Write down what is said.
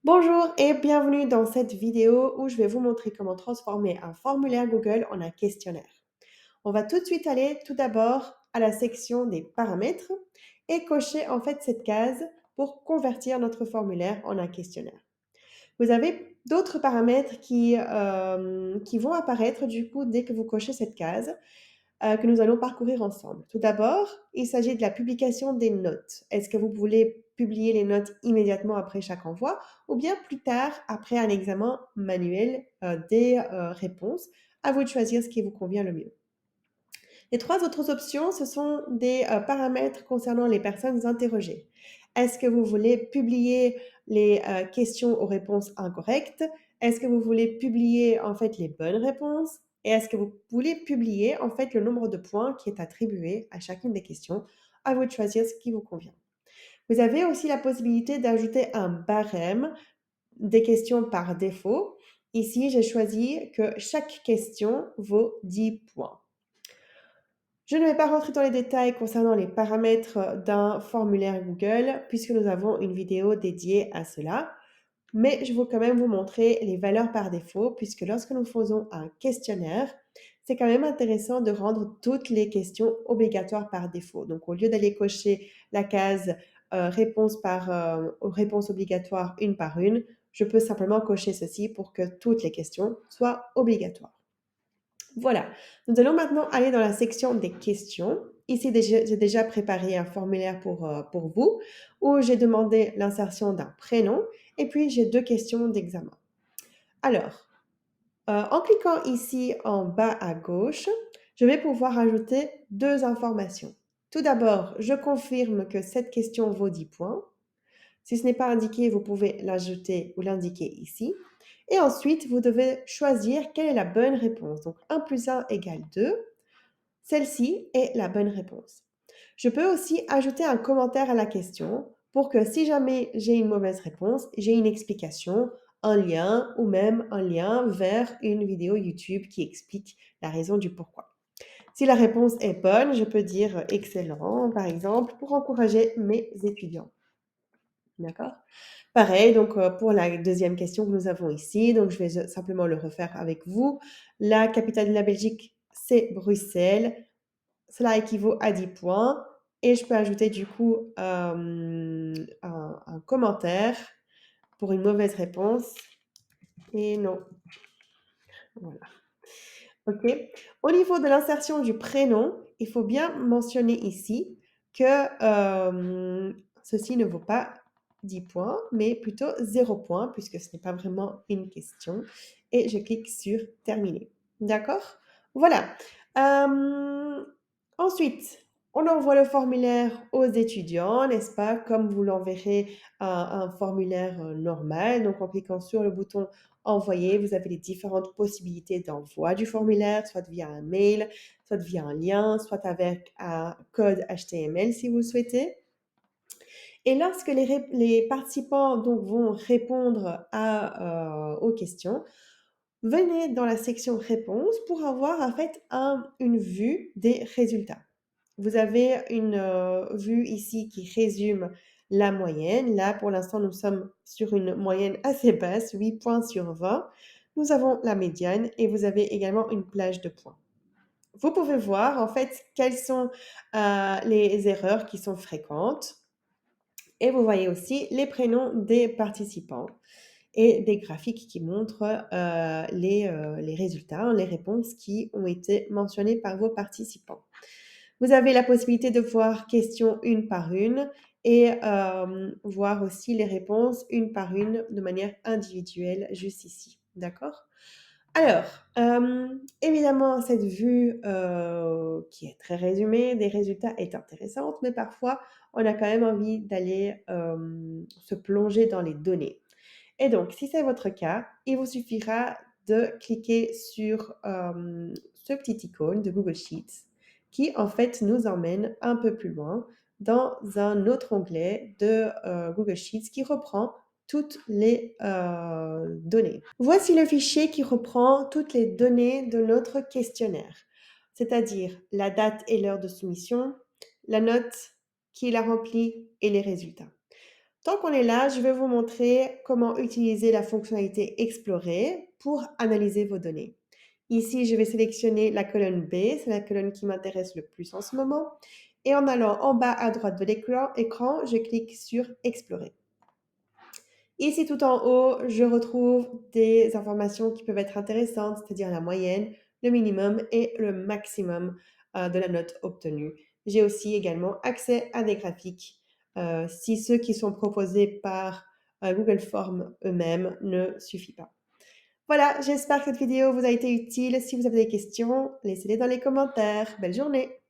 Bonjour et bienvenue dans cette vidéo où je vais vous montrer comment transformer un formulaire Google en un questionnaire. On va tout de suite aller tout d'abord à la section des paramètres et cocher en fait cette case pour convertir notre formulaire en un questionnaire. Vous avez d'autres paramètres qui vont apparaître du coup dès que vous cochez cette case que nous allons parcourir ensemble. Tout d'abord, il s'agit de la publication des notes. Est-ce que vous voulez publier les notes immédiatement après chaque envoi ou bien plus tard après un examen manuel des réponses? À vous de choisir ce qui vous convient le mieux. Les trois autres options, ce sont des paramètres concernant les personnes interrogées. Est-ce que vous voulez publier les questions aux réponses incorrectes? Est-ce que vous voulez publier en fait les bonnes réponses? Et est-ce que vous voulez publier en fait le nombre de points qui est attribué à chacune des questions? À vous de choisir ce qui vous convient. Vous avez aussi la possibilité d'ajouter un barème des questions par défaut. Ici, j'ai choisi que chaque question vaut 10 points. Je ne vais pas rentrer dans les détails concernant les paramètres d'un formulaire Google puisque nous avons une vidéo dédiée à cela, mais je veux quand même vous montrer les valeurs par défaut puisque lorsque nous faisons un questionnaire, c'est quand même intéressant de rendre toutes les questions obligatoires par défaut. Donc au lieu d'aller cocher la case réponse obligatoire une par une, je peux simplement cocher ceci pour que toutes les questions soient obligatoires. Voilà, nous allons maintenant aller dans la section des questions. Ici, j'ai déjà préparé un formulaire pour vous où j'ai demandé l'insertion d'un prénom et puis j'ai deux questions d'examen. Alors, en cliquant ici en bas à gauche, je vais pouvoir ajouter deux informations. Tout d'abord, je confirme que cette question vaut 10 points. Si ce n'est pas indiqué, vous pouvez l'ajouter ou l'indiquer ici. Et ensuite, vous devez choisir quelle est la bonne réponse. Donc 1 plus 1 égale 2. Celle-ci est la bonne réponse. Je peux aussi ajouter un commentaire à la question pour que si jamais j'ai une mauvaise réponse, j'ai une explication, un lien ou même un lien vers une vidéo YouTube qui explique la raison du pourquoi. Si la réponse est bonne, je peux dire excellent, par exemple, pour encourager mes étudiants. D'accord? Pareil, donc pour la deuxième question que nous avons ici, donc je vais simplement le refaire avec vous. La capitale de la Belgique, c'est Bruxelles. Cela équivaut à 10 points et je peux ajouter du coup un commentaire pour une mauvaise réponse et non. Voilà. OK. Au niveau de l'insertion du prénom, il faut bien mentionner ici que ceci ne vaut pas 10 points, mais plutôt 0 points, puisque ce n'est pas vraiment une question. Et je clique sur terminer. D'accord? Voilà. Ensuite, on envoie le formulaire aux étudiants, n'est-ce pas? Comme vous l'enverrez un formulaire normal. Donc, en cliquant sur le bouton envoyer, vous avez les différentes possibilités d'envoi du formulaire, soit via un mail, soit via un lien, soit avec un code HTML si vous le souhaitez. Et lorsque les participants donc, vont répondre aux questions, venez dans la section réponse pour avoir en fait une vue des résultats. Vous avez une vue ici qui résume la moyenne. Là, pour l'instant, nous sommes sur une moyenne assez basse, 8 points sur 20. Nous avons la médiane et vous avez également une plage de points. Vous pouvez voir en fait quelles sont les erreurs qui sont fréquentes et vous voyez aussi les prénoms des participants et des graphiques qui montrent les résultats, les réponses qui ont été mentionnées par vos participants. Vous avez la possibilité de voir questions une par une et voir aussi les réponses une par une de manière individuelle juste ici. D'accord? Alors, évidemment, cette vue qui est très résumée des résultats est intéressante, mais parfois, on a quand même envie d'aller se plonger dans les données. Et donc, si c'est votre cas, il vous suffira de cliquer sur ce petit icône de Google Sheets qui, en fait, nous emmène un peu plus loin dans un autre onglet de Google Sheets qui reprend toutes les données. Voici le fichier qui reprend toutes les données de notre questionnaire, c'est-à-dire la date et l'heure de soumission, la note, qui l'a remplie et les résultats. Tant qu'on est là, je vais vous montrer comment utiliser la fonctionnalité Explorer pour analyser vos données. Ici, je vais sélectionner la colonne B, c'est la colonne qui m'intéresse le plus en ce moment. Et en allant en bas à droite de l'écran, je clique sur Explorer. Ici, tout en haut, je retrouve des informations qui peuvent être intéressantes, c'est-à-dire la moyenne, le minimum et le maximum de la note obtenue. J'ai aussi également accès à des graphiques si ceux qui sont proposés par Google Forms eux-mêmes ne suffisent pas. Voilà, j'espère que cette vidéo vous a été utile. Si vous avez des questions, laissez-les dans les commentaires. Belle journée!